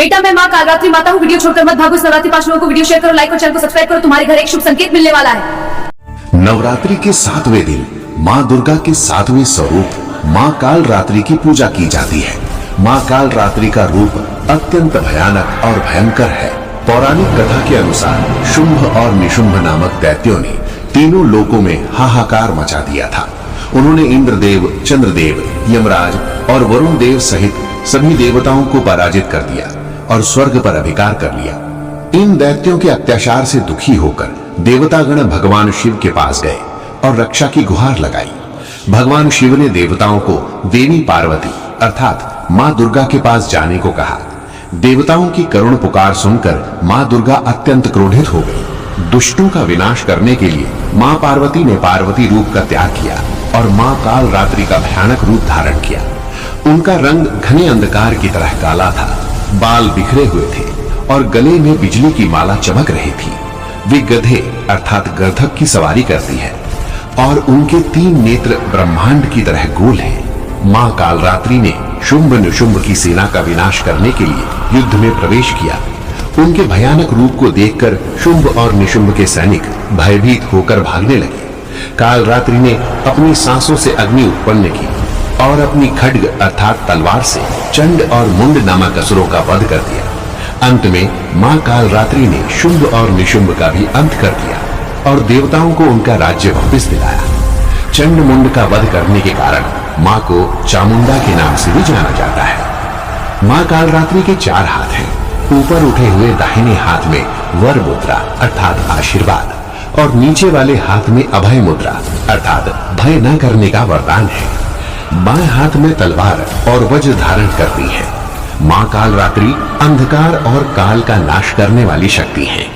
बेटा मैं माँ कालरात्रि माता हूँ, वीडियो छोड़कर मत भागो। इस नवरात्रि 5 लोगों को वीडियो शेयर करो, लाइक और चैनल को सब्सक्राइब करो। तुम्हारे घर एक शुभ संकेत मिलने वाला है। नवरात्रि के 7वें दिन माँ दुर्गा के 7वें स्वरूप माँ कालरात्रि की पूजा की जाती है। माँ कालरात्रि का रूप अत्यंत भयानक और भयंकर है। पौराणिक कथा के अनुसार शुंभ और निशुंभ नामक दैत्यों ने तीनों लोकों में हाहाकार मचा दिया था। उन्होंने इंद्रदेव, चंद्रदेव, यमराज और वरुण देव सहित सभी देवताओं को पराजित कर दिया और स्वर्ग पर अधिकार कर लिया। इन दैत्यों के अत्याचार से दुखी होकर देवतागण भगवान शिव के पास गए और रक्षा की गुहार लगाई। भगवान शिव ने देवताओं को देवी पार्वती अर्थात माँ दुर्गा के पास जाने को कहा। देवताओं की करुण पुकार सुनकर माँ दुर्गा अत्यंत क्रोधित हो गई। दुष्टों का विनाश करने के लिए माँ पार्वती ने पार्वती रूप का त्याग किया और माँ कालरात्रि का भयानक रूप धारण किया। उनका रंग घने अंधकार की तरह काला था, बाल बिखरे हुए थे और गले में बिजली की माला चमक रही थी। वे गधे अर्थात गर्दभ की सवारी करती है और उनके 3 नेत्र ब्रह्मांड की तरह गोल हैं। माँ कालरात्रि ने शुंभ निशुंभ की सेना का विनाश करने के लिए युद्ध में प्रवेश किया। उनके भयानक रूप को देखकर शुंभ और निशुंभ के सैनिक भयभीत होकर भागने लगे। कालरात्रि ने अपनी सांसों से अग्नि उत्पन्न की और अपनी खड्ग अर्थात तलवार से चंड और मुंड नामक असुरों का वध कर दिया। अंत में माँ कालरात्रि ने शुंभ और निशुंभ का भी अंत कर दिया और देवताओं को उनका राज्य वापस दिलाया। चंड मुंड का वध करने के कारण माँ को चामुंडा के नाम से भी जाना जाता है। माँ कालरात्रि के 4 हाथ हैं। ऊपर उठे हुए दाहिने हाथ में वर मुद्रा अर्थात आशीर्वाद और नीचे वाले हाथ में अभय मुद्रा अर्थात भय न करने का वरदान है। बाएं हाथ में तलवार और वज्र धारण करती है। माँ कालरात्रि अंधकार और काल का नाश करने वाली शक्ति है।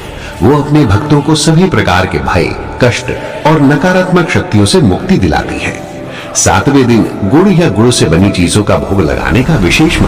वो अपने भक्तों को सभी प्रकार के भय, कष्ट और नकारात्मक शक्तियों से मुक्ति दिलाती है। 7वें दिन गुड़ या गुड़ से बनी चीजों का भोग लगाने का विशेष